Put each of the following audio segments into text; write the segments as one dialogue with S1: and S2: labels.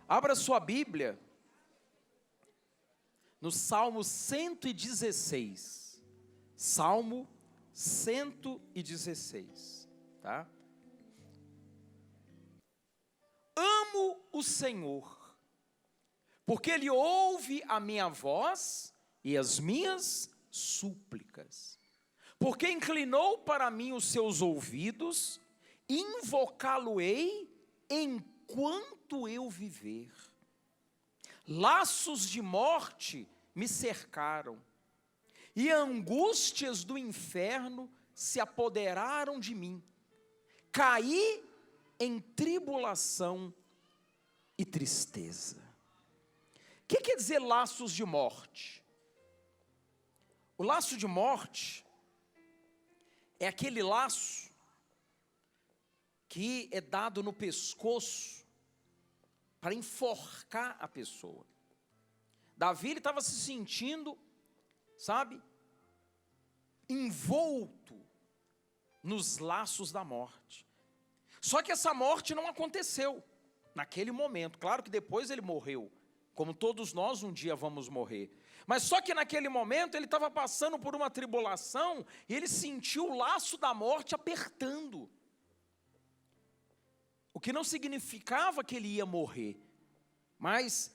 S1: Abra sua Bíblia no Salmo 116. Salmo 116, tá? Amo o Senhor, porque Ele ouve a minha voz e as minhas súplicas. Porque inclinou para mim os seus ouvidos, invocá-lo-ei enquanto eu viver. Laços de morte me cercaram, e angústias do inferno se apoderaram de mim. Caí em tribulação e tristeza. O que quer dizer laços de morte? O laço de morte é aquele laço que é dado no pescoço para enforcar a pessoa. Davi estava se sentindo, sabe, envolto nos laços da morte. Só que essa morte não aconteceu naquele momento. Claro que depois ele morreu, como todos nós um dia vamos morrer. Mas só que naquele momento ele estava passando por uma tribulação e ele sentiu o laço da morte apertando. O que não significava que ele ia morrer, mas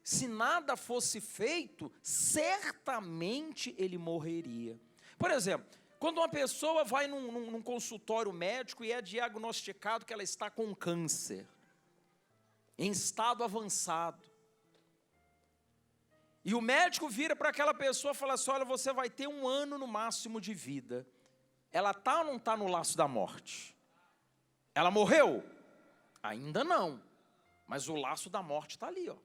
S1: se nada fosse feito, certamente ele morreria. Por exemplo, quando uma pessoa vai num consultório médico e é diagnosticado que ela está com câncer, em estado avançado, e o médico vira para aquela pessoa e fala assim: olha, você vai ter 1 ano no máximo de vida. Ela está ou não está no laço da morte? Ela morreu? Ainda não, mas o laço da morte está ali, ó.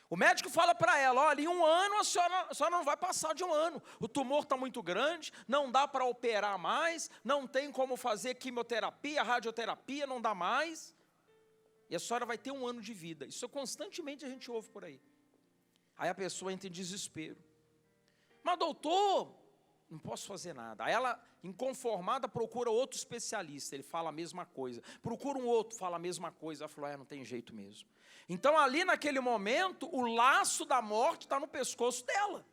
S1: O médico fala para ela: olha, em 1 ano a senhora não vai passar de 1 ano. O tumor está muito grande, não dá para operar mais, não tem como fazer quimioterapia, radioterapia, não dá mais. E a senhora vai ter 1 ano de vida. Isso constantemente a gente ouve por aí. Aí a pessoa entra em desespero. Mas doutor, não posso fazer nada. Aí ela, inconformada, procura outro especialista. Ele fala a mesma coisa. Procura um outro, fala a mesma coisa. Ela falou: não tem jeito mesmo. Então ali naquele momento, o laço da morte está no pescoço dela.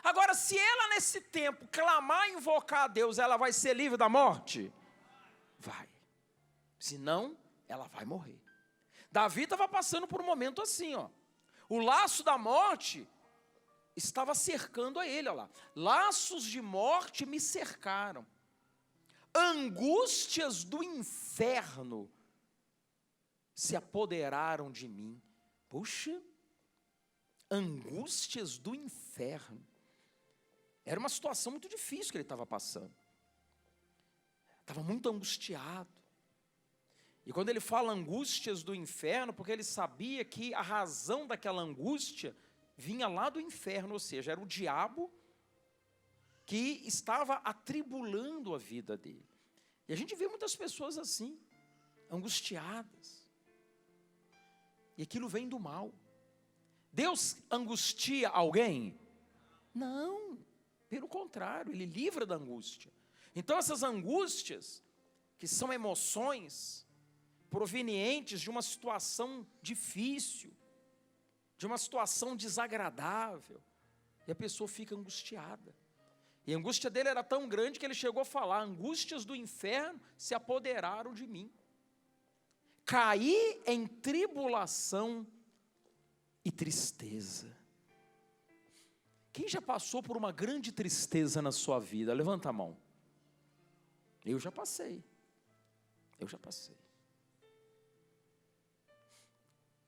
S1: Agora, se ela nesse tempo clamar e invocar a Deus, ela vai ser livre da morte? Vai. Senão, ela vai morrer. Davi estava passando por um momento assim, ó. O laço da morte estava cercando a ele, olha lá. Laços de morte me cercaram. Angústias do inferno se apoderaram de mim. Puxa, angústias do inferno. Era uma situação muito difícil que ele estava passando. Estava muito angustiado. E quando ele fala angústias do inferno, porque ele sabia que a razão daquela angústia vinha lá do inferno, ou seja, era o diabo que estava atribulando a vida dele. E a gente vê muitas pessoas assim, angustiadas. E aquilo vem do mal. Deus angustia alguém? Não, pelo contrário, Ele livra da angústia. Então essas angústias, que são emoções provenientes de uma situação difícil, de uma situação desagradável, e a pessoa fica angustiada. E a angústia dele era tão grande que ele chegou a falar: angústias do inferno se apoderaram de mim. Caí em tribulação e tristeza. Quem já passou por uma grande tristeza na sua vida? Levanta a mão. Eu já passei. Eu já passei.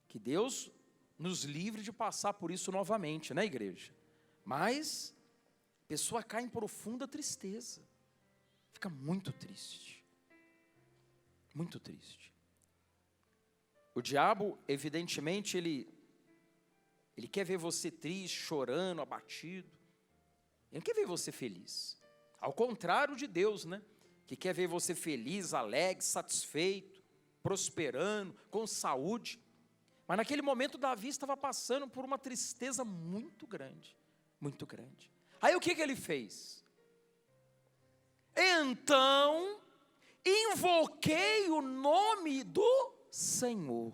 S1: Que Deus nos livre de passar por isso novamente, né, igreja? Mas a pessoa cai em profunda tristeza. Fica muito triste. Muito triste. O diabo, evidentemente, ele quer ver você triste, chorando, abatido. Ele não quer ver você feliz. Ao contrário de Deus, né? Que quer ver você feliz, alegre, satisfeito, prosperando, com saúde. Mas naquele momento Davi estava passando por uma tristeza muito grande. Muito grande. Aí o que ele fez? Então invoquei o nome do Senhor.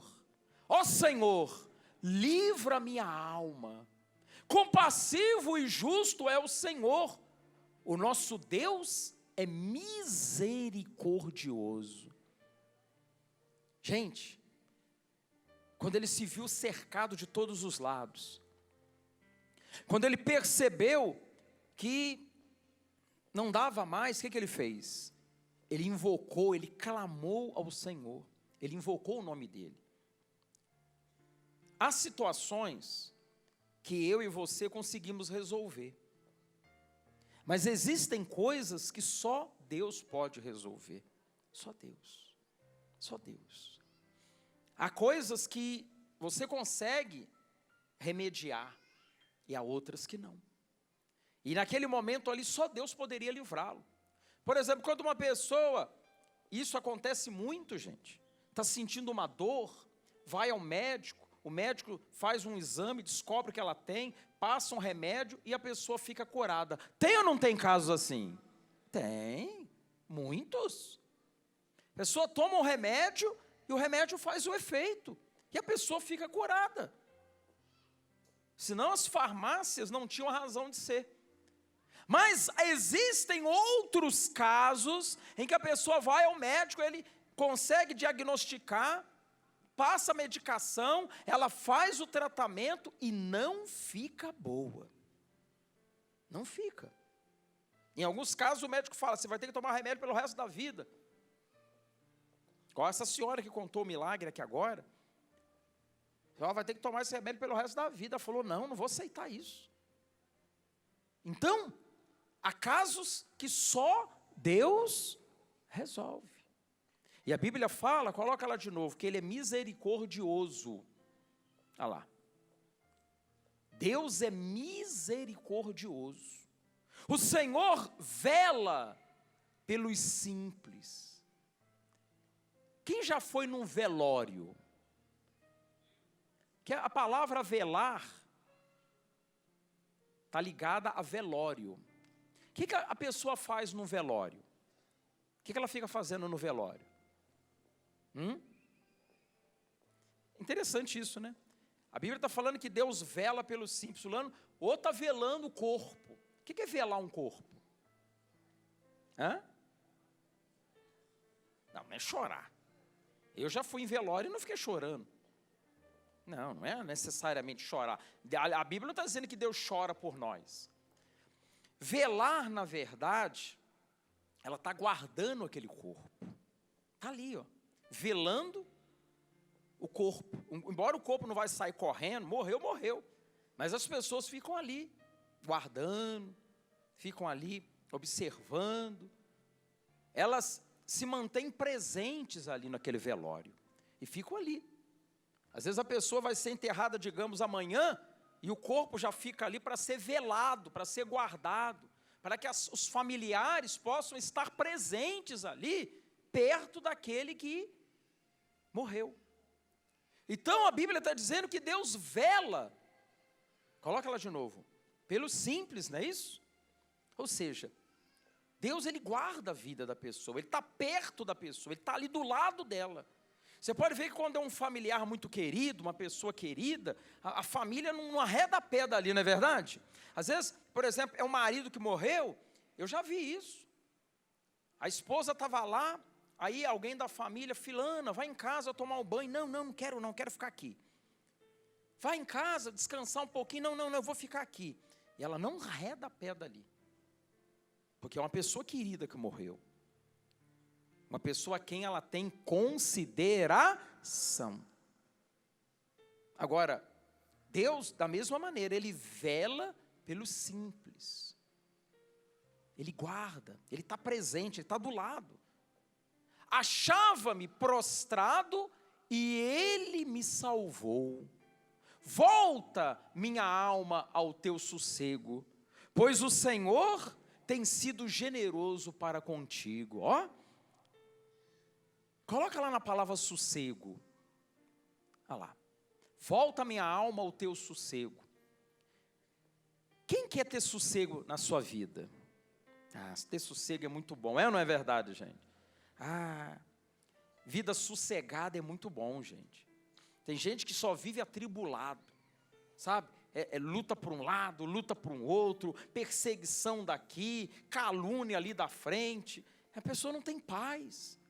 S1: Ó Senhor, livra minha alma. Compassivo e justo é o Senhor. O nosso Deus é misericordioso. Gente, quando ele se viu cercado de todos os lados, quando ele percebeu que não dava mais, o que ele fez? Ele invocou, ele clamou ao Senhor, ele invocou o nome dele. Há situações que eu e você conseguimos resolver, mas existem coisas que só Deus pode resolver, só Deus, só Deus. Há coisas que você consegue remediar, e há outras que não. E naquele momento ali, só Deus poderia livrá-lo. Por exemplo, quando uma pessoa, isso acontece muito, gente, está sentindo uma dor, vai ao médico, o médico faz um exame, descobre que ela tem, passa um remédio e a pessoa fica curada. Tem ou não tem casos assim? Tem, muitos. A pessoa toma um remédio e o remédio faz o efeito, e a pessoa fica curada. Senão as farmácias não tinham razão de ser. Mas existem outros casos em que a pessoa vai ao médico, ele consegue diagnosticar, passa a medicação, ela faz o tratamento e não fica boa. Não fica. Em alguns casos o médico fala, você vai ter que tomar remédio pelo resto da vida. Igual essa senhora que contou o milagre aqui agora. Ela vai ter que tomar esse remédio pelo resto da vida. Ela falou, não vou aceitar isso. Então, há casos que só Deus resolve. E a Bíblia fala, coloca lá de novo, que Ele é misericordioso. Olha lá. Deus é misericordioso. O Senhor vela pelos simples. Quem já foi num velório? Que a palavra velar está ligada a velório. O que a pessoa faz no velório? O que ela fica fazendo no velório? Interessante isso, né? A Bíblia está falando que Deus vela pelos simples, ou está velando o corpo. O que é velar um corpo? Não é chorar. Eu já fui em velório e não fiquei chorando. Não é necessariamente chorar. A Bíblia não está dizendo que Deus chora por nós. Velar, na verdade, ela está guardando aquele corpo. Está ali, velando o corpo. Embora o corpo não vai sair correndo, morreu. Mas as pessoas ficam ali, guardando, ficam ali, observando. Elas se mantêm presentes ali naquele velório. E ficam ali. Às vezes a pessoa vai ser enterrada, digamos, amanhã, e o corpo já fica ali para ser velado, para ser guardado, para que os familiares possam estar presentes ali, perto daquele que morreu. Então a Bíblia está dizendo que Deus vela, coloca lá de novo, pelos simples, não é isso? Ou seja, Deus ele guarda a vida da pessoa, Ele está perto da pessoa, Ele está ali do lado dela. Você pode ver que quando é um familiar muito querido, uma pessoa querida, a família não arreda a pé dali, não é verdade? Às vezes, por exemplo, é um marido que morreu, eu já vi isso. A esposa estava lá, aí alguém da família, fulana, vai em casa tomar um banho. Não quero ficar aqui. Vai em casa, descansar um pouquinho. Não, eu vou ficar aqui. E ela não arreda a pé dali. Porque é uma pessoa querida que morreu. Uma pessoa a quem ela tem consideração. Agora, Deus, da mesma maneira, Ele vela pelos simples. Ele guarda, Ele está presente, Ele está do lado. Achava-me prostrado e Ele me salvou. Volta, minha alma, ao teu sossego, pois o Senhor tem sido generoso para contigo. Coloca lá na palavra sossego. Olha lá. Volta minha alma ao teu sossego. Quem quer ter sossego na sua vida? Ter sossego é muito bom. É ou não é verdade, gente? Vida sossegada é muito bom, gente. Tem gente que só vive atribulado, sabe? Luta por um lado, luta por um outro, perseguição daqui, calúnia ali da frente. A pessoa não tem paz.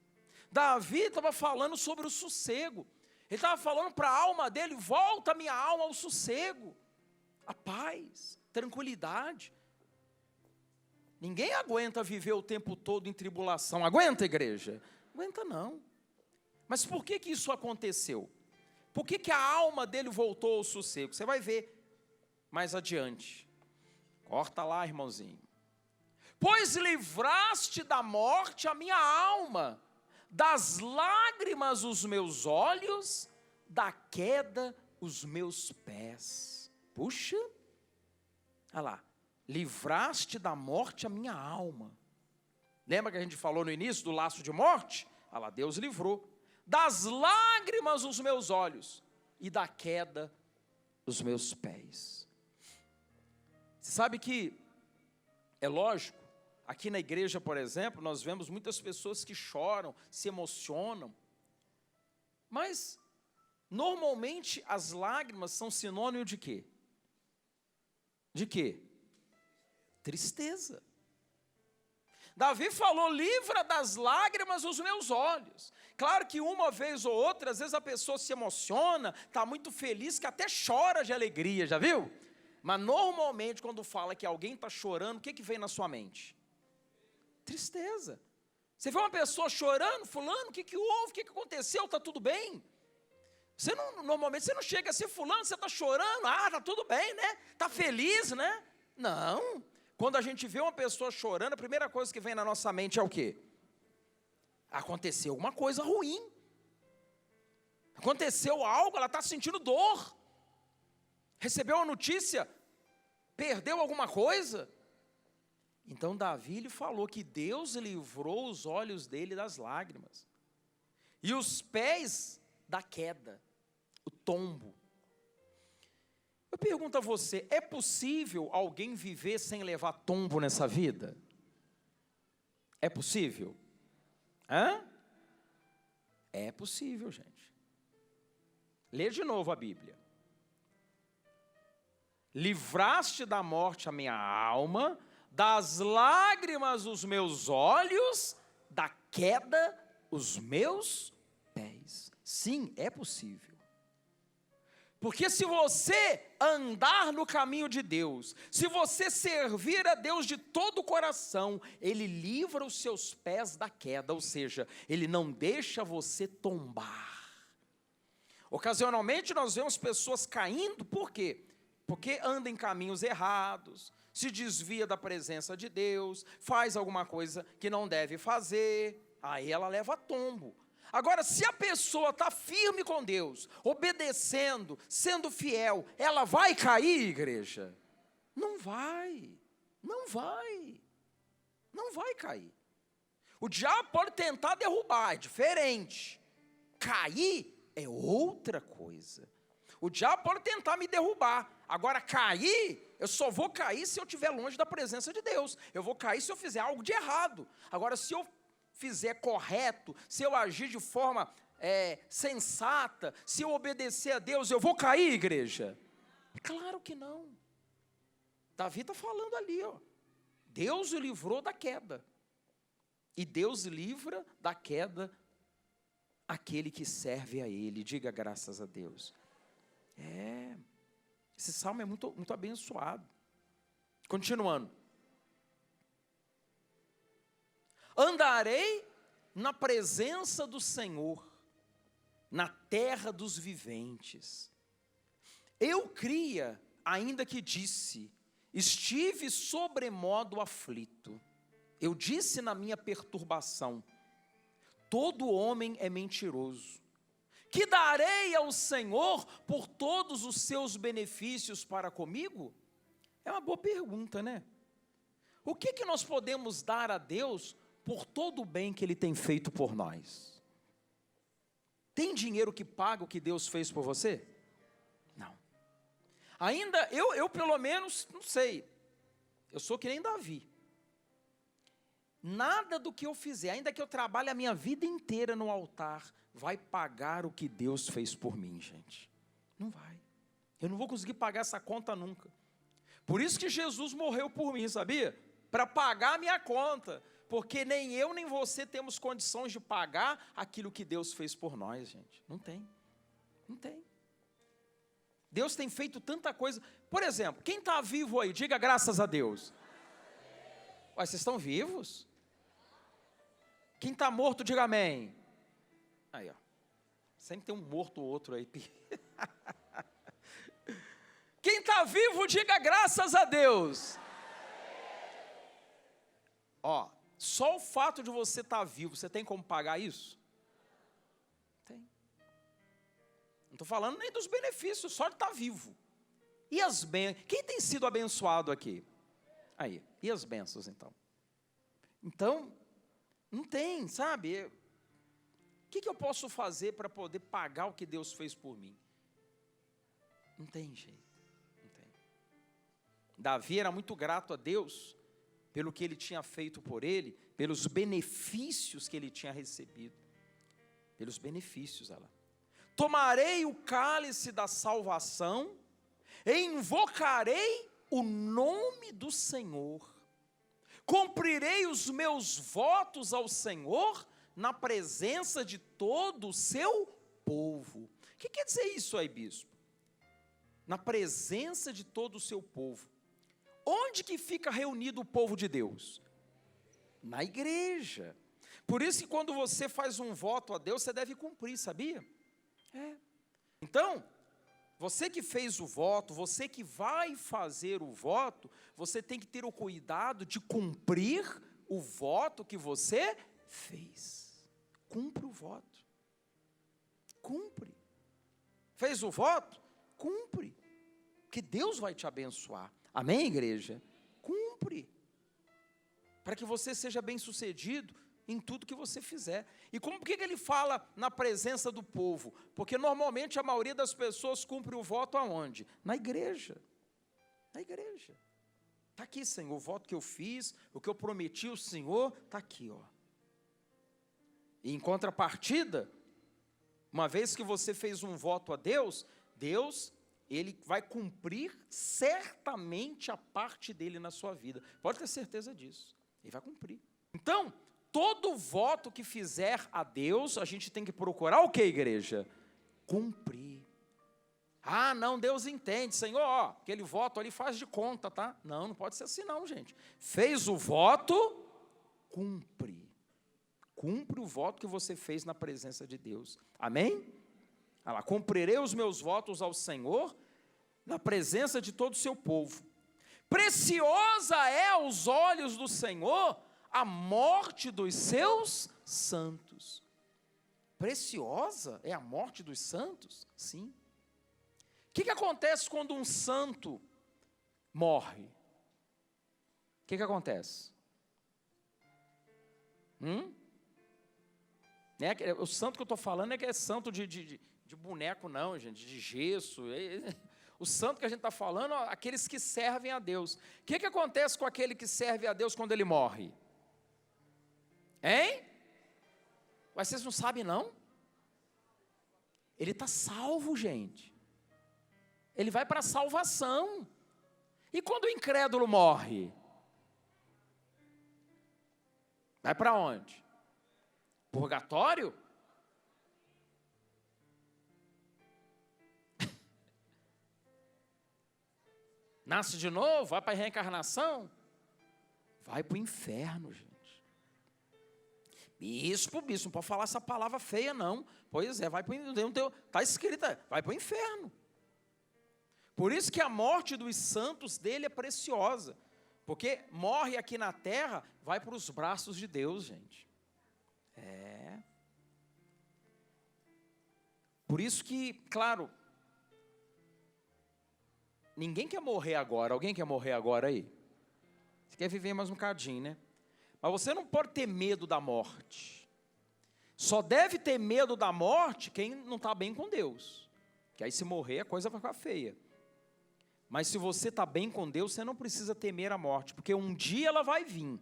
S1: Davi estava falando sobre o sossego. Ele estava falando para a alma dele: volta minha alma ao sossego, a paz, tranquilidade. Ninguém aguenta viver o tempo todo em tribulação. Aguenta, igreja? Aguenta não. Mas por que isso aconteceu? Por que a alma dele voltou ao sossego? Você vai ver mais adiante. Corta lá, irmãozinho. Pois livraste da morte a minha alma, das lágrimas os meus olhos, da queda os meus pés. Puxa, olha lá. Livraste da morte a minha alma. Lembra que a gente falou no início do laço de morte? Olha lá, Deus livrou. Das lágrimas os meus olhos, e da queda os meus pés. Você sabe que, é lógico, aqui na igreja, por exemplo, nós vemos muitas pessoas que choram, se emocionam. Mas, normalmente, as lágrimas são sinônimo de quê? De quê? Tristeza. Davi falou: livra das lágrimas os meus olhos. Claro que uma vez ou outra, às vezes a pessoa se emociona, está muito feliz, que até chora de alegria, já viu? Mas normalmente quando fala que alguém está chorando, o que vem na sua mente? Tristeza. Você vê uma pessoa chorando: fulano, o que houve, o que aconteceu, está tudo bem? Normalmente você não chega assim: fulano, você está chorando? Está tudo bem, né? Está feliz, né? Não. Quando a gente vê uma pessoa chorando, a primeira coisa que vem na nossa mente é o quê? Aconteceu alguma coisa ruim. Aconteceu algo, ela está sentindo dor. Recebeu uma notícia, perdeu alguma coisa. Então Davi lhe falou que Deus livrou os olhos dele das lágrimas, e os pés da queda, o tombo. Eu pergunto a você: é possível alguém viver sem levar tombo nessa vida? É possível? É possível, gente. Lê de novo a Bíblia. Livraste da morte a minha alma, das lágrimas os meus olhos, da queda os meus pés. Sim, é possível. Porque se você andar no caminho de Deus, se você servir a Deus de todo o coração, Ele livra os seus pés da queda, ou seja, Ele não deixa você tombar. Ocasionalmente nós vemos pessoas caindo, por quê? Porque anda em caminhos errados, se desvia da presença de Deus, faz alguma coisa que não deve fazer, aí ela leva tombo. Agora, se a pessoa está firme com Deus, obedecendo, sendo fiel, ela vai cair, igreja? Não vai, não vai, não vai cair. O diabo pode tentar derrubar, é diferente. Cair é outra coisa. O diabo pode tentar me derrubar. Agora, cair, eu só vou cair se eu estiver longe da presença de Deus. Eu vou cair se eu fizer algo de errado. Agora, se eu fizer correto, se eu agir de forma sensata, se eu obedecer a Deus, eu vou cair, igreja? Claro que não. Davi está falando ali, ó. Deus o livrou da queda. E Deus livra da queda aquele que serve a Ele. Diga graças a Deus. Esse salmo é muito, muito abençoado. Continuando. Andarei na presença do Senhor, na terra dos viventes. Eu cria, ainda que disse, estive sobremodo aflito. Eu disse na minha perturbação, todo homem é mentiroso. Que darei ao Senhor por todos os seus benefícios para comigo? É uma boa pergunta, né? O que nós podemos dar a Deus por todo o bem que Ele tem feito por nós? Tem dinheiro que paga o que Deus fez por você? Não. Ainda, eu pelo menos, não sei. Eu sou que nem Davi. nada do que eu fizer, ainda que eu trabalhe a minha vida inteira no altar, vai pagar o que Deus fez por mim, gente. Não vai. Eu não vou conseguir pagar essa conta nunca. Por isso que Jesus morreu por mim, sabia? Para pagar a minha conta. Porque nem eu nem você temos condições de pagar aquilo que Deus fez por nós, gente. Não tem. Não tem. Deus tem feito tanta coisa. Por exemplo, quem está vivo aí, diga graças a Deus. Ué, vocês estão vivos? Quem está morto, diga amém. Aí, ó. Sempre tem um morto ou outro aí. Quem está vivo, diga graças a Deus. Ó, só o fato de você estar vivo, você tem como pagar isso? Tem. Não estou falando nem dos benefícios, só de estar vivo. E as bênçãos? Quem tem sido abençoado aqui? Aí, e as bênçãos então? Então, não tem, sabe? O que eu posso fazer para poder pagar o que Deus fez por mim? Não tem jeito. Não tem. Davi era muito grato a Deus pelo que ele tinha feito por ele, pelos benefícios que ele tinha recebido. Pelos benefícios, olha lá. Tomarei o cálice da salvação e invocarei o nome do Senhor. Cumprirei os meus votos ao Senhor na presença de todo o seu povo. O que quer dizer isso aí, bispo? Na presença de todo o seu povo. Onde que fica reunido o povo de Deus? Na igreja. Por isso que quando você faz um voto a Deus, você deve cumprir, sabia? Então, você que fez o voto, você que vai fazer o voto, você tem que ter o cuidado de cumprir o voto que você fez. Cumpre o voto. Cumpre. Fez o voto? Cumpre. Porque Deus vai te abençoar. Amém, igreja? Cumpre. Para que você seja bem-sucedido em tudo que você fizer. E por que ele fala na presença do povo? Porque normalmente a maioria das pessoas cumpre o voto aonde? Na igreja. Na igreja. Está aqui, Senhor, o voto que eu fiz, o que eu prometi ao Senhor, está aqui, ó. E em contrapartida, uma vez que você fez um voto a Deus, Deus, Ele vai cumprir certamente a parte dele na sua vida. Pode ter certeza disso. Ele vai cumprir. Então, todo voto que fizer a Deus, a gente tem que procurar o que, igreja? Cumprir. Ah, não, Deus entende, Senhor, ó, aquele voto ali faz de conta, tá? Não, não pode ser assim não, gente. Fez o voto, cumpre. Cumpre o voto que você fez na presença de Deus. Amém? Olha lá, cumprirei os meus votos ao Senhor na presença de todo o seu povo. Preciosa é aos olhos do Senhor a morte dos seus santos. Preciosa é a morte dos santos? Sim. O que acontece quando um santo morre? O que acontece? O santo que eu estou falando é que é santo de boneco não, gente, de gesso. O santo que a gente está falando, aqueles que servem a Deus. O que acontece com aquele que serve a Deus quando ele morre? Hein? Mas vocês não sabem não? Ele está salvo, gente. Ele vai para a salvação. E quando o incrédulo morre? Vai para onde? Purgatório? Nasce de novo? Vai para a reencarnação? Vai para o inferno, gente. Bispo, não pode falar essa palavra feia, não. Pois é, vai para o inferno. Está escrito, vai para o inferno. Por isso que a morte dos santos dele é preciosa. Porque morre aqui na terra, vai para os braços de Deus, gente. Por isso que, claro, ninguém quer morrer agora. Alguém quer morrer agora aí? Você quer viver mais um bocadinho, né? Mas você não pode ter medo da morte. Só deve ter medo da morte quem não está bem com Deus. Que aí se morrer a coisa vai ficar feia. Mas se você está bem com Deus, você não precisa temer a morte. Porque um dia ela vai vir.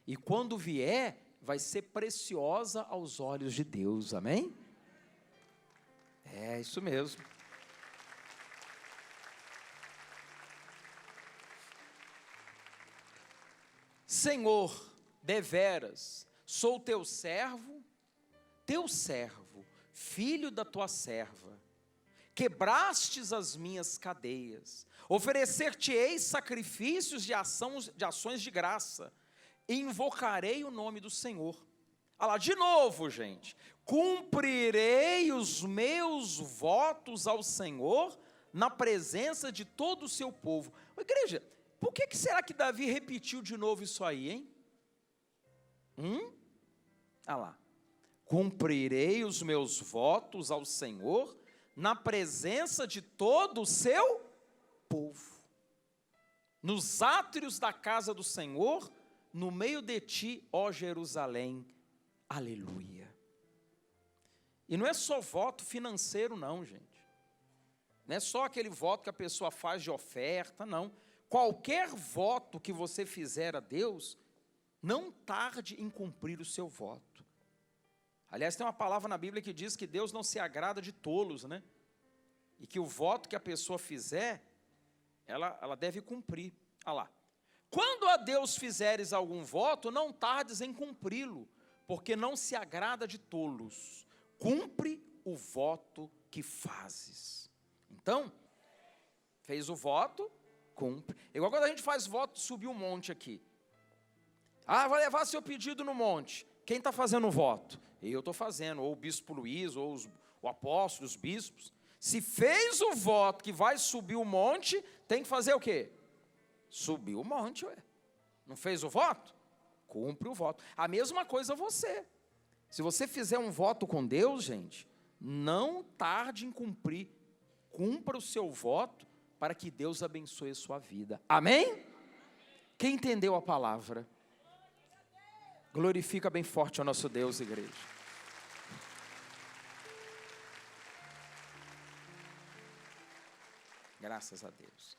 S1: E quando vier, vai ser preciosa aos olhos de Deus, amém? É isso mesmo. Senhor, deveras, sou teu servo, filho da tua serva. Quebrastes as minhas cadeias, oferecer-te-ei sacrifícios de ações de graça, e invocarei o nome do Senhor. Olha lá, de novo, gente. Cumprirei os meus votos ao Senhor na presença de todo o seu povo. Ô, igreja, por que será que Davi repetiu de novo isso aí, hein? Olha lá. Cumprirei os meus votos ao Senhor na presença de todo o seu povo. Nos átrios da casa do Senhor, no meio de ti, ó Jerusalém. Aleluia. E não é só voto financeiro não, gente. Não é só aquele voto que a pessoa faz de oferta, não. Qualquer voto que você fizer a Deus, não tarde em cumprir o seu voto. Aliás, tem uma palavra na Bíblia que diz que Deus não se agrada de tolos, né? E que o voto que a pessoa fizer, ela deve cumprir. Olha lá. Quando a Deus fizeres algum voto, não tardes em cumpri-lo, porque não se agrada de tolos. Cumpre o voto que fazes. Então, fez o voto, cumpre. Igual quando a gente faz voto de subir um monte aqui. Ah, vai levar seu pedido no monte. Quem está fazendo o voto? Eu estou fazendo, ou o bispo Luiz, ou o apóstolo, os bispos. Se fez o voto que vai subir o monte, tem que fazer o quê? Subir o monte, ué. Não fez o voto? Cumpre o voto. A mesma coisa você. Se você fizer um voto com Deus, gente, não tarde em cumprir. Cumpra o seu voto para que Deus abençoe a sua vida. Amém? Quem entendeu a palavra? Glorifica bem forte o nosso Deus, igreja. Graças a Deus.